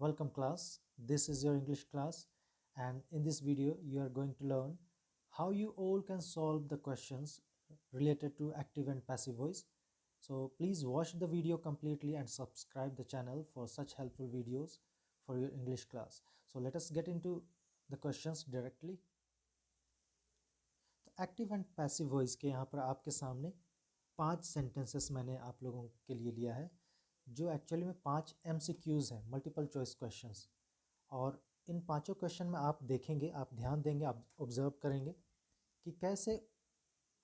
Welcome class, this is your English class, and in this video you are going to learn how you all can solve the questions related to active and passive voice. So please watch the video completely and subscribe the channel for such helpful videos for your English class. So let us get into the questions directly. तो active and passive voice के यहाँ पर आपके सामने 5 sentences मैंने आप लोगों के लिए लिया है, जो एक्चुअली में 5 MCQs हैं, मल्टीपल चॉइस क्वेश्चंस। और इन पांचों क्वेश्चन में आप देखेंगे, आप ध्यान देंगे, आप ऑब्जर्व करेंगे कि कैसे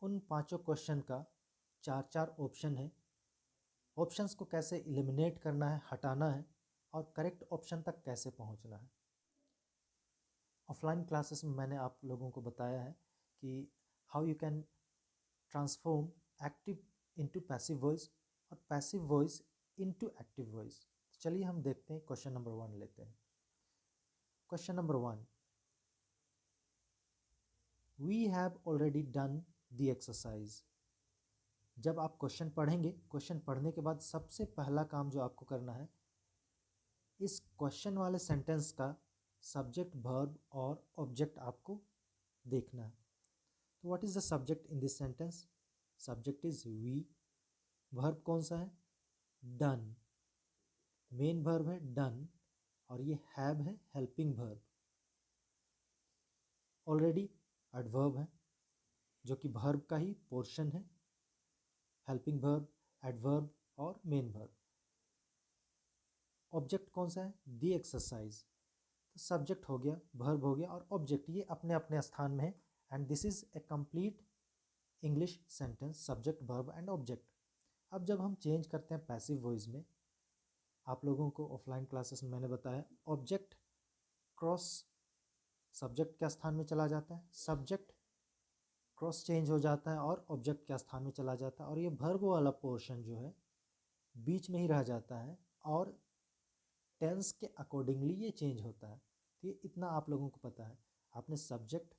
उन पांचों क्वेश्चन का 4 ऑप्शन है, ऑप्शंस को कैसे एलिमिनेट करना है, हटाना है और करेक्ट ऑप्शन तक कैसे पहुंचना है। ऑफलाइन क्लासेस में मैंने आप लोगों को बताया है कि how you can transform active into passive voice और passive voice into active voice. चलिए हम देखते हैं, क्वेश्चन नंबर 1 लेते हैं। Question number 1, we have already done the exercise. जब आप क्वेश्चन पढ़ेंगे, क्वेश्चन पढ़ने के बाद सबसे पहला काम जो आपको करना है, इस क्वेश्चन वाले सेंटेंस का सब्जेक्ट, वर्ब और ऑब्जेक्ट आपको देखना है। तो what is the subject in this sentence? Subject is we, verb कौन सा है? डन, मेन वर्ब है डन और ये हैव है हेल्पिंग वर्ब। ऑलरेडी एडवर्ब है जो कि वर्ब का ही पोर्शन है, हेल्पिंग वर्ब, एडवर्ब और मेन वर्ब। ऑब्जेक्ट कौन सा है? The exercise. तो सब्जेक्ट हो गया, वर्ब हो गया और ऑब्जेक्ट, ये अपने अपने स्थान में है। And this is a complete English sentence, subject, verb and object. अब जब हम चेंज करते हैं पैसिव वॉइस में, आप लोगों को ऑफलाइन क्लासेस में मैंने बताया, ऑब्जेक्ट क्रॉस सब्जेक्ट क्या स्थान में चला जाता है, सब्जेक्ट क्रॉस चेंज हो जाता है और ऑब्जेक्ट क्या स्थान में चला जाता है, और ये वर्ब वाला पोर्शन जो है बीच में ही रह जाता है और टेंस के अकॉर्डिंगली ये चेंज होता है। तो ये इतना आप लोगों को पता है। आपने सब्जेक्ट,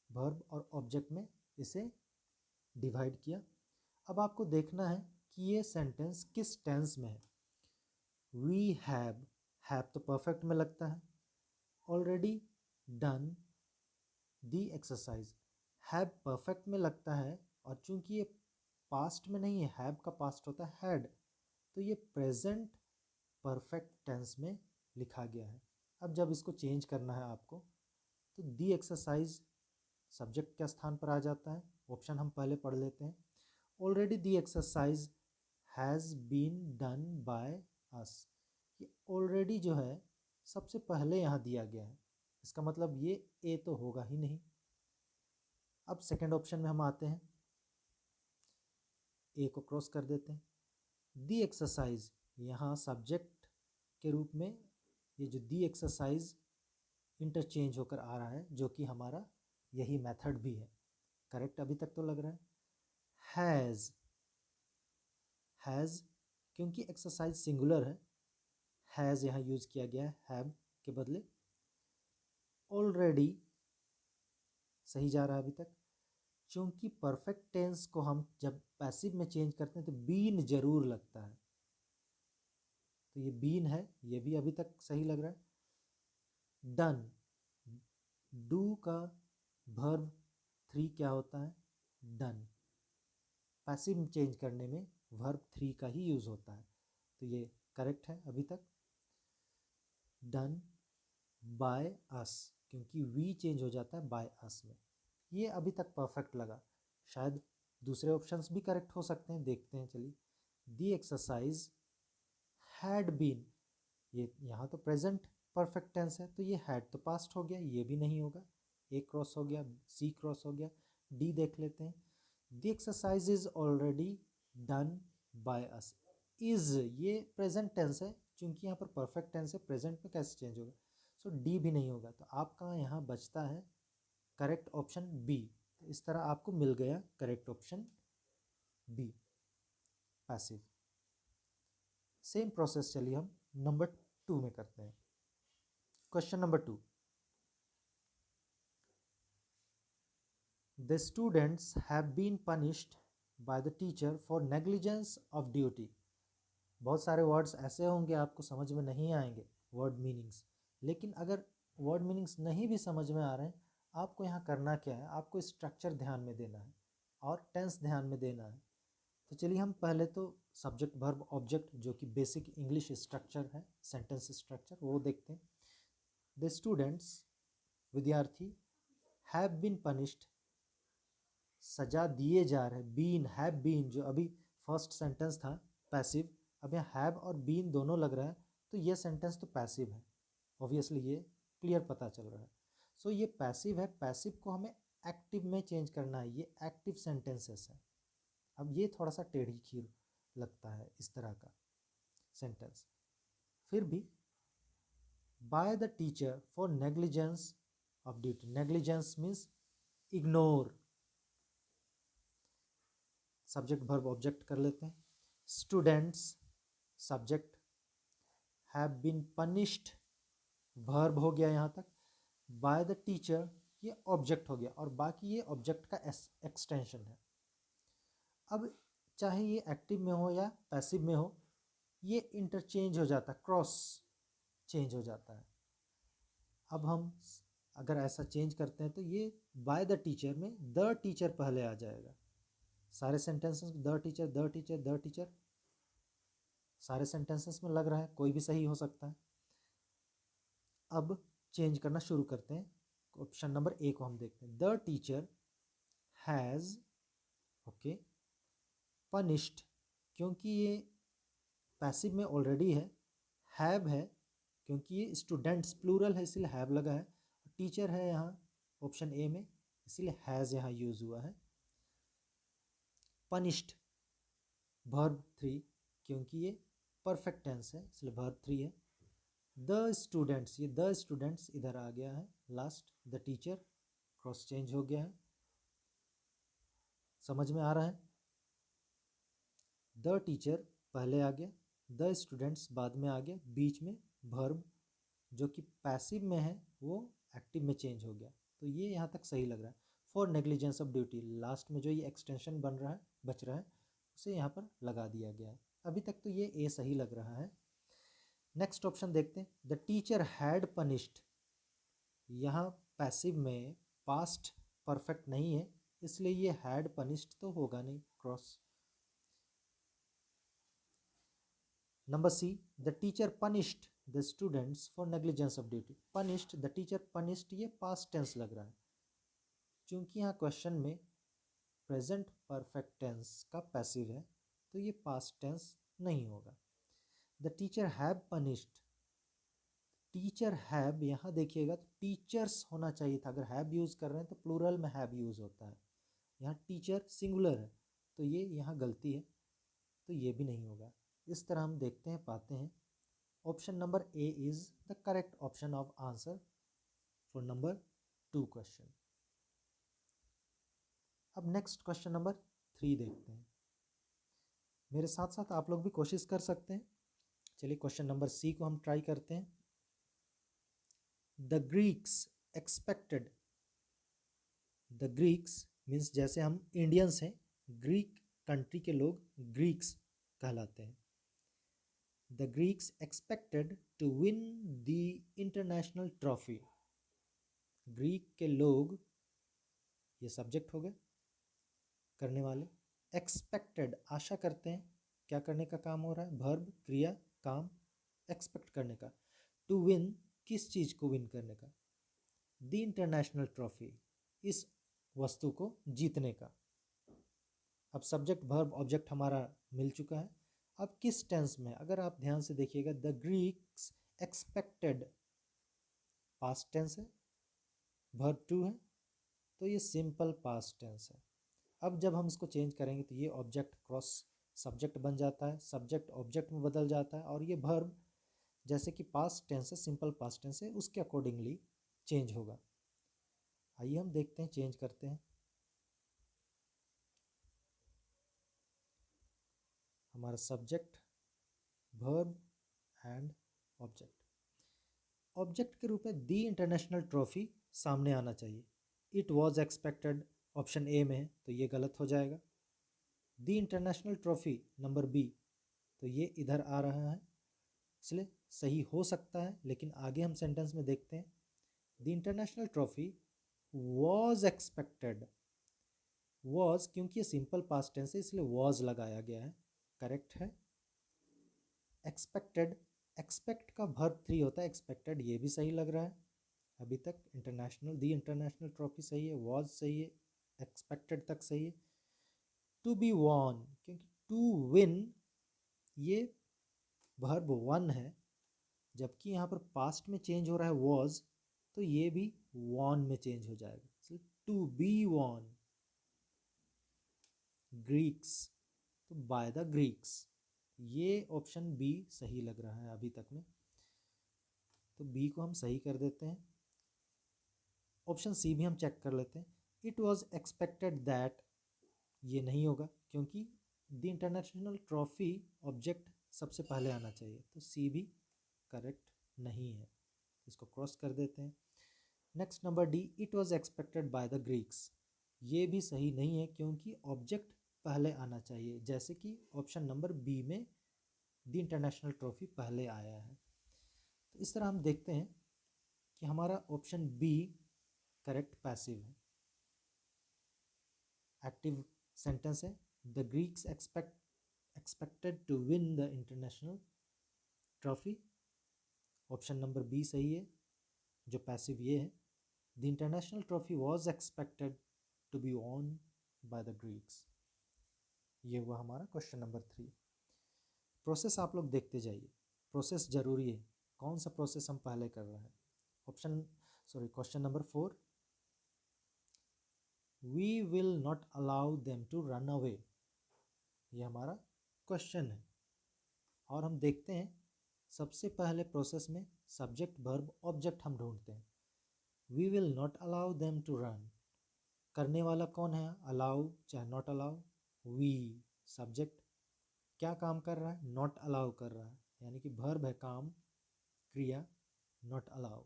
वर्ब और ऑब्जेक्ट में इसे डिवाइड किया। अब आपको देखना है कि ये सेंटेंस किस टेंस में है। वी हैव, हैव तो परफेक्ट में लगता है। Already done the exercise, have perfect में लगता है और चूंकि ये पास्ट में नहीं है, हैव का पास्ट होता है हैड, तो ये प्रेजेंट परफेक्ट टेंस में लिखा गया है। अब जब इसको चेंज करना है आपको, तो द एक्सरसाइज सब्जेक्ट के स्थान पर आ जाता है। ऑप्शन हम पहले पढ़ लेते हैं। Already the exercise has been done by us. ये ऑलरेडी जो है सबसे पहले यहाँ दिया गया है, इसका मतलब ये ए तो होगा ही नहीं। अब सेकंड ऑप्शन में हम आते हैं, ए को क्रॉस कर देते हैं। द एक्सरसाइज, यहाँ सब्जेक्ट के रूप में ये जो द एक्सरसाइज इंटरचेंज होकर आ रहा है, जो कि हमारा यही मेथड भी है। करेक्ट अभी तक तो लग रहा है। हैज़ क्योंकि एक्सरसाइज सिंगुलर है, हैज़ यहाँ यूज किया गया है हैव के बदले। ऑलरेडी सही जा रहा है अभी तक। चूंकि परफेक्ट टेंस को हम जब पैसिव में चेंज करते हैं तो बीन जरूर लगता है, तो ये बीन है, ये भी अभी तक सही लग रहा है। डन, डू का वर्ब 3 क्या होता है? डन। पैसिव चेंज करने में वर्ब 3 का ही यूज होता है, तो ये करेक्ट है अभी तक। डन बाय अस, क्योंकि वी चेंज हो जाता है बाय अस में। ये अभी तक परफेक्ट लगा। शायद दूसरे ऑप्शंस भी करेक्ट हो सकते हैं, देखते हैं चलिए। द एक्सरसाइज हैड बीन, ये यहाँ तो प्रेजेंट परफेक्ट टेंस है, तो ये हैड तो पास्ट हो गया, ये भी नहीं होगा। ए क्रॉस हो गया, सी क्रॉस हो गया, डी देख लेते हैं। The exercise is already done by us. Is, ये प्रेजेंट टेंस है, चूंकि यहाँ पर परफेक्ट टेंस है, प्रेजेंट में कैसे चेंज होगा? सो डी भी नहीं होगा, तो आपका यहाँ बचता है करेक्ट ऑप्शन बी। तो इस तरह आपको मिल गया correct option B, passive. Same process चलिए हम नंबर 2 में करते हैं। Question number 2, the students have been punished by the teacher for negligence of duty. बहुत सारे वर्ड्स ऐसे होंगे आपको समझ में नहीं आएंगे, वर्ड मीनिंग्स। लेकिन अगर वर्ड मीनिंग्स नहीं भी समझ में आ रहे हैं, आपको यहाँ करना क्या है, आपको स्ट्रक्चर ध्यान में देना है और टेंस ध्यान में देना है। तो चलिए हम पहले तो सब्जेक्ट वर्ब ऑब्जेक्ट जो कि बेसिक इंग्लिश स्ट्रक्चर है, सेंटेंस स्ट्रक्चर, वो देखते हैं। द स्टूडेंट्स, विद्यार्थी, हैव बीन पनिश्ड, सजा दिए जा रहे, बीन, हैव बीन जो अभी फर्स्ट सेंटेंस था पैसिव, अब यहाँ हैव और बीन दोनों लग रहा है, तो ये सेंटेंस तो पैसिव है, ऑब्वियसली ये क्लियर पता चल रहा है। सो ये पैसिव है, पैसिव को हमें एक्टिव में चेंज करना है, ये एक्टिव सेंटेंसेस है। अब ये थोड़ा सा टेढ़ी खीर लगता है इस तरह का सेंटेंस, फिर भी by the teacher for negligence of duty, negligence means ignore, subject verb object कर लेते हैं। Students subject, have been punished verb हो गया यहाँ तक, बाय द टीचर ये ऑब्जेक्ट हो गया, और बाकी ये ऑब्जेक्ट का एक्सटेंशन है। अब चाहे ये एक्टिव में हो या पैसिव में हो, ये इंटरचेंज हो जाता है, क्रॉस चेंज हो जाता है। अब हम अगर ऐसा चेंज करते हैं तो ये बाय द टीचर में द टीचर पहले आ जाएगा, सारे sentences the teacher the teacher the teacher सारे सेंटेंसेस में लग रहा है, कोई भी सही हो सकता है। अब चेंज करना शुरू करते हैं, ऑप्शन नंबर ए को हम देखते हैं। The teacher has, okay, punished, क्योंकि ये पैसिव में ऑलरेडी है, हैव है क्योंकि ये स्टूडेंट्स प्लूरल है इसलिए हैव लगा है, टीचर है यहाँ ऑप्शन ए में इसलिए हैज़ यहाँ यूज़ हुआ है। पनिश्ड वर्ब 3 क्योंकि ये परफेक्ट टेंस है इसलिए वर्ब 3 है। द स्टूडेंट्स, ये द स्टूडेंट्स इधर आ गया है last, the teacher cross change हो गया है, समझ में आ रहा है। द टीचर पहले आ गया, द स्टूडेंट्स बाद में आ गया, बीच में वर्ब जो कि पैसिव में है वो एक्टिव में चेंज हो गया, तो ये यहाँ तक सही लग रहा है। For negligence of duty, last में जो ये एक्सटेंशन बन रहा है बच रहा है उसे यहाँ पर लगा दिया गया है। अभी तक तो ये ए सही लग रहा है। नेक्स्ट ऑप्शन देखते हैं। द टीचर हैड पनिश्ड, यहाँ पैसिव में पास्ट परफेक्ट नहीं है इसलिए ये हैड पनिश्ड तो होगा नहीं, cross. Number C, the teacher punished the students for negligence of duty, punished, the teacher punished, ये पास्ट टेंस लग रहा है, क्योंकि यहाँ क्वेश्चन में प्रेजेंट परफेक्ट टेंस का पैसिव है तो ये पास्ट टेंस नहीं होगा। The teacher have punished, teacher have, यहाँ देखिएगा तो टीचर्स होना चाहिए था, अगर हैव यूज़ कर रहे हैं तो प्लूरल में हैव यूज़ होता है, यहाँ टीचर सिंगुलर है तो ये यहाँ गलती है, तो ये भी नहीं होगा। इस तरह हम देखते हैं, पाते हैं option number A is the correct option of answer for number 2 question. अब नेक्स्ट क्वेश्चन नंबर 3 देखते हैं, मेरे साथ साथ आप लोग भी कोशिश कर सकते हैं। चलिए क्वेश्चन नंबर सी को हम ट्राई करते हैं। The Greeks expected, the Greeks means जैसे हम इंडियंस हैं, ग्रीक कंट्री के लोग ग्रीक्स कहलाते हैं। The Greeks expected to win the international trophy, Greek के लोग, ये सब्जेक्ट हो गए करने वाले, एक्सपेक्टेड आशा करते हैं, क्या करने का काम हो रहा है, वर्ब क्रिया काम, एक्सपेक्ट करने का, टू विन किस चीज़ को विन करने का, द इंटरनेशनल ट्रॉफी इस वस्तु को जीतने का। अब सब्जेक्ट वर्ब ऑब्जेक्ट हमारा मिल चुका है, अब किस टेंस में, अगर आप ध्यान से देखिएगा, the Greeks expected past tense है, वर्ब 2 है तो ये सिंपल पास्ट टेंस है। अब जब हम इसको चेंज करेंगे तो ये ऑब्जेक्ट क्रॉस सब्जेक्ट बन जाता है, सब्जेक्ट ऑब्जेक्ट में बदल जाता है, और ये वर्ब जैसे कि पास्ट टेंस है, सिंपल पास्ट टेंस है, उसके अकॉर्डिंगली चेंज होगा। आइए हम देखते हैं, चेंज करते हैं। हमारा subject verb and object, object के रूप में द इंटरनेशनल ट्रॉफी सामने आना चाहिए, it was expected option A में है तो ये गलत हो जाएगा। The international trophy number B, तो ये इधर आ रहा है, इसलिए सही हो सकता है, लेकिन आगे हम सेंटेंस में देखते हैं। The international trophy was expected, was क्योंकि ये सिंपल पास्ट टेंस है इसलिए वॉज लगाया गया है, करेक्ट है। एक्सपेक्टेड, एक्सपेक्ट का वर्ब 3 होता है, एक्सपेक्टेड ये भी सही लग रहा है अभी तक। इंटरनेशनल, दी इंटरनेशनल ट्रॉफी सही है, वॉज सही है, एक्सपेक्टेड तक सही है। टू बी वॉन, क्योंकि टू विन ये वर्ब वन है, जबकि यहाँ पर पास्ट में चेंज हो रहा है वॉज, तो ये भी वॉन में चेंज हो जाएगा, इसलिए टू बी वॉन। ग्रीक्स, तो बाय द ग्रीक्स, ये ऑप्शन बी सही लग रहा है अभी तक में, तो बी को हम सही कर देते हैं। ऑप्शन सी भी हम चेक कर लेते हैं। इट वॉज एक्सपेक्टेड दैट, ये नहीं होगा क्योंकि द इंटरनेशनल ट्रॉफी ऑब्जेक्ट सबसे पहले आना चाहिए, तो सी भी करेक्ट नहीं है, इसको क्रॉस कर देते हैं। Next number D, it was expected bye the Greeks, ये भी सही नहीं है क्योंकि ऑब्जेक्ट पहले आना चाहिए, जैसे कि ऑप्शन नंबर बी में द इंटरनेशनल ट्रॉफी पहले आया है। तो इस तरह हम देखते हैं कि हमारा ऑप्शन बी करेक्ट पैसिव है। एक्टिव सेंटेंस है, the Greeks expected to win the international trophy, option number B सही है। जो पैसिव ये है, the international trophy was expected to be won by the Greeks. ये हुआ हमारा क्वेश्चन नंबर 3। प्रोसेस आप लोग देखते जाइए, प्रोसेस जरूरी है, कौन सा प्रोसेस हम पहले कर रहे हैं। Question number 4, we will not allow them to run away, ये हमारा क्वेश्चन है। और हम देखते हैं सबसे पहले प्रोसेस में सब्जेक्ट वर्ब ऑब्जेक्ट हम ढूंढते हैं। We will not allow them to run, करने वाला कौन है, अलाउ चाहे नॉट अलाउ, वी सब्जेक्ट क्या काम कर रहा है, नॉट अलाउ कर रहा है, यानी कि वर्ब है काम, क्रिया नॉट अलाउ।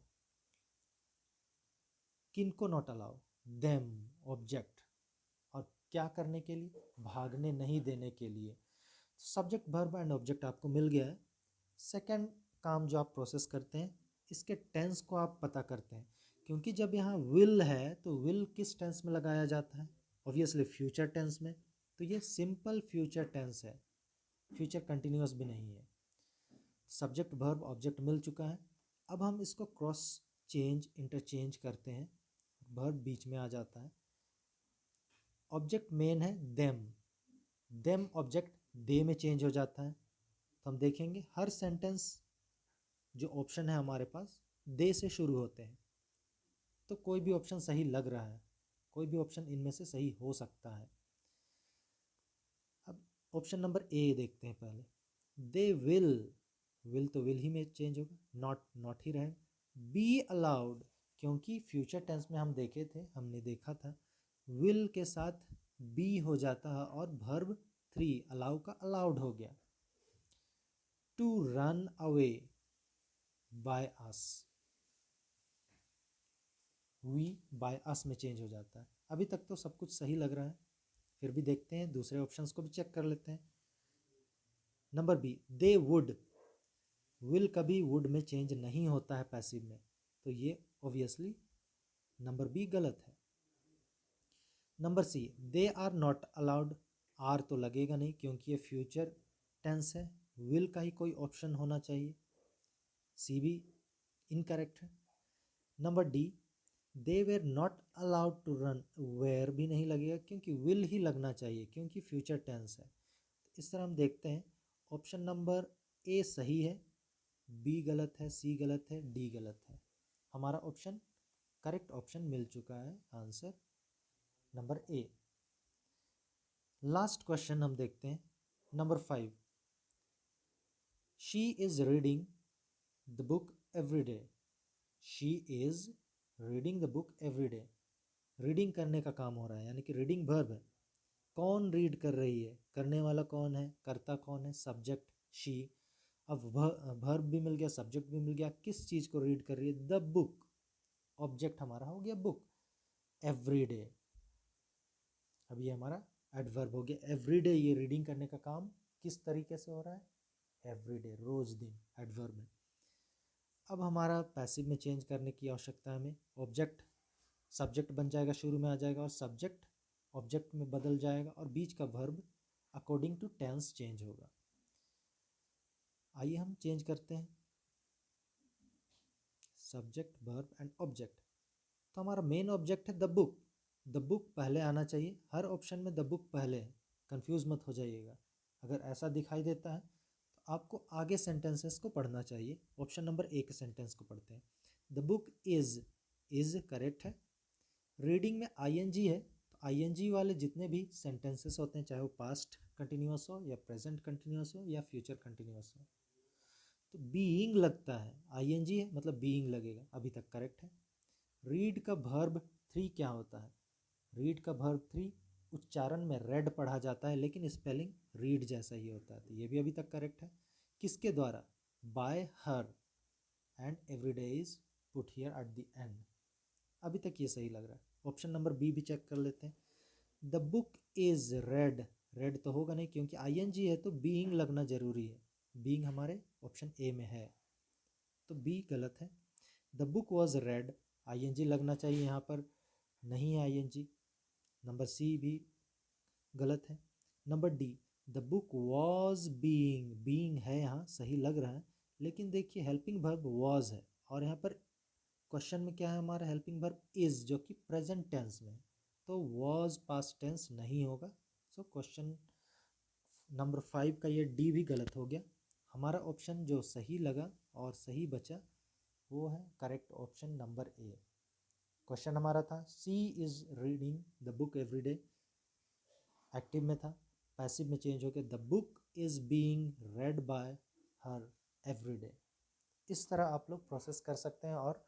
किनको नॉट अलाउ, देम ऑब्जेक्ट, और क्या करने के लिए, भागने नहीं देने के लिए। सब्जेक्ट वर्ब एंड ऑब्जेक्ट आपको मिल गया है। सेकंड काम जो आप प्रोसेस करते हैं, इसके टेंस को आप पता करते हैं, क्योंकि जब यहाँ विल है तो विल किस टेंस में लगाया जाता है, ऑब्वियसली फ्यूचर टेंस में, तो ये सिंपल फ्यूचर टेंस है, फ्यूचर कंटिन्यूअस भी नहीं है। सब्जेक्ट वर्ब ऑब्जेक्ट मिल चुका है, अब हम इसको क्रॉस चेंज इंटरचेंज करते हैं, वर्ब बीच में आ जाता है। ऑब्जेक्ट मेन है देम, देम ऑब्जेक्ट दे में चेंज हो जाता है, तो हम देखेंगे हर सेंटेंस जो ऑप्शन है हमारे पास दे से शुरू होते हैं, तो कोई भी ऑप्शन सही लग रहा है, कोई भी ऑप्शन इनमें से सही हो सकता है। अब ऑप्शन नंबर ए देखते हैं पहले, दे विल तो विल ही में चेंज होगा, नॉट ही रहेगा। बी अलाउड, क्योंकि फ्यूचर टेंस में हम देखे थे, हमने देखा था विल के साथ बी हो जाता है और वर्ब 3 अलाउ का अलाउड हो गया। To run away by us, we by us में चेंज हो जाता है। अभी तक तो सब कुछ सही लग रहा है, फिर भी देखते हैं दूसरे ऑप्शंस को भी चेक कर लेते हैं। Number B, they would, will कभी वुड में चेंज नहीं होता है पैसिव में, तो ये ऑब्वियसली नंबर बी गलत है। Number C, they are not allowed, are तो लगेगा नहीं क्योंकि ये फ्यूचर टेंस है, विल का ही कोई ऑप्शन होना चाहिए, सी भी इनकरेक्ट है। Number D, they were not allowed to run, were भी नहीं लगेगा क्योंकि विल ही लगना चाहिए क्योंकि फ्यूचर टेंस है। तो इस तरह हम देखते हैं ऑप्शन नंबर ए सही है, बी गलत है, सी गलत है, डी गलत है। हमारा ऑप्शन करेक्ट ऑप्शन मिल चुका है, answer number A. Last question हम देखते हैं number 5, she is reading the book every day, she is reading the book every day, reading करने का काम हो रहा है, यानी कि रीडिंग वर्ब है। कौन रीड कर रही है, करने वाला कौन है, करता कौन है, सब्जेक्ट शी। अब वर्ब भी मिल गया, सब्जेक्ट भी मिल गया, किस चीज़ को रीड कर रही है, द बुक, ऑब्जेक्ट हमारा हो गया बुक, एवरी डे, अब ये हमारा एडवर्ब हो गया। एवरी डे ये रीडिंग करने का काम किस तरीके से हो रहा है, एवरीडे, रोज दिन, एडवर्ब है। अब हमारा पैसिव में चेंज करने की आवश्यकता है हमें। ऑब्जेक्ट सब्जेक्ट बन जाएगा, शुरू में आ जाएगा, और सब्जेक्ट ऑब्जेक्ट में बदल जाएगा, और बीच का verb according to tense change होगा। आइए हम चेंज करते हैं सब्जेक्ट, वर्ब एंड ऑब्जेक्ट। तो हमारा मेन ऑब्जेक्ट है द बुक। द बुक पहले आना चाहिए, हर ऑप्शन में द बुक पहले है, कंफ्यूज मत हो जाइएगा। अगर ऐसा दिखाई देता है तो आपको आगे सेंटेंसेस को पढ़ना चाहिए। ऑप्शन नंबर ए के सेंटेंस को पढ़ते हैं। द बुक इज करेक्ट है। रीडिंग में आईएनजी है, तो आईएनजी वाले जितने भी सेंटेंसेस होते हैं, चाहे वो पास्ट कंटिन्यूअस हो या प्रेजेंट कंटिन्यूअस हो या फ्यूचर कंटिन्यूअस हो, तो बीइंग लगता है, आईएनजी है मतलब बीइंग लगेगा, अभी तक करेक्ट है। रीड का वर्ब 3 क्या होता है? रीड का वर्ब 3 उच्चारण में रेड पढ़ा जाता है, लेकिन स्पेलिंग रीड जैसा ही होता है, तो ये भी अभी तक करेक्ट है। किसके द्वारा? Bye her, and everyday is put here at the end, अभी तक ये सही लग रहा है। ऑप्शन नंबर बी भी चेक कर लेते हैं। The book is red, red तो होगा नहीं क्योंकि आईएनजी है, तो बीइंग लगना जरूरी है। बीइंग हमारे ऑप्शन ए में है, तो बी गलत है। The book was read, ING लगना चाहिए, यहाँ पर नहीं है आईएनजी। नंबर सी भी गलत है। Number D, the book was being, being है यहाँ, सही लग रहा है, लेकिन देखिए हेल्पिंग वर्ब वॉज है, और यहाँ पर क्वेश्चन में क्या है हमारा? हेल्पिंग वर्ब इज, जो कि प्रेजेंट टेंस में है, तो वॉज पास्ट टेंस नहीं होगा। सो क्वेश्चन नंबर 5 का ये डी भी गलत हो गया। हमारा ऑप्शन जो सही लगा और सही बचा वो है correct option number A. Question हमारा था she is reading the book everyday, active में था, पैसिव में चेंज हो गया the book is being read by her everyday. इस तरह आप लोग प्रोसेस कर सकते हैं, और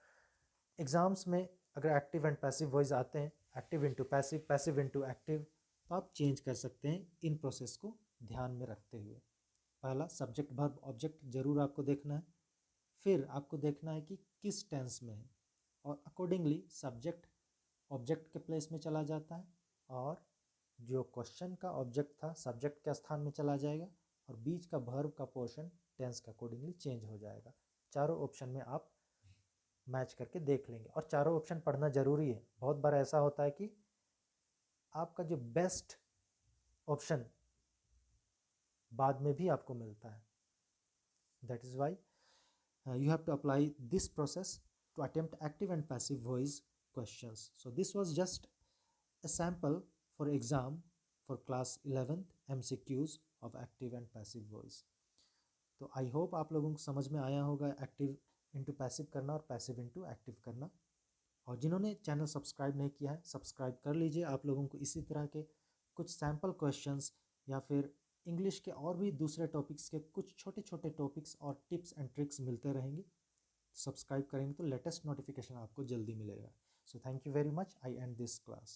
एग्जाम्स में अगर एक्टिव एंड पैसिव वॉइस आते हैं, active into passive, passive into active, तो आप चेंज कर सकते हैं इन प्रोसेस को ध्यान में रखते हुए। पहला सब्जेक्ट वर्ब ऑब्जेक्ट जरूर आपको देखना है, फिर आपको देखना है कि किस टेंस में है, और अकॉर्डिंगली सब्जेक्ट ऑब्जेक्ट के प्लेस में चला जाता है, और जो क्वेश्चन का ऑब्जेक्ट था सब्जेक्ट के स्थान में चला जाएगा, और बीच का वर्ब का पोर्शन टेंस का अकॉर्डिंगली चेंज हो जाएगा। चारों ऑप्शन में आप मैच करके देख लेंगे, और चारों ऑप्शन पढ़ना जरूरी है। बहुत बार ऐसा होता है कि आपका जो बेस्ट ऑप्शन बाद में भी आपको मिलता है। That is why you have to apply this process to attempt active and passive voice questions. So this was just a sample for exam for class 11th MCQs of active and passive voice. तो I hope आप लोगों को समझ में आया होगा active into passive करना और पैसिव इंटू एक्टिव करना। और जिन्होंने चैनल सब्सक्राइब नहीं किया है सब्सक्राइब कर लीजिए। आप लोगों को इसी तरह के कुछ सैम्पल क्वेश्चंस या फिर इंग्लिश के और भी दूसरे टॉपिक्स के कुछ छोटे छोटे टॉपिक्स और टिप्स एंड ट्रिक्स मिलते रहेंगे। सब्सक्राइब करेंगे तो लेटेस्ट नोटिफिकेशन आपको जल्दी मिलेगा। So thank you very much. I and this class.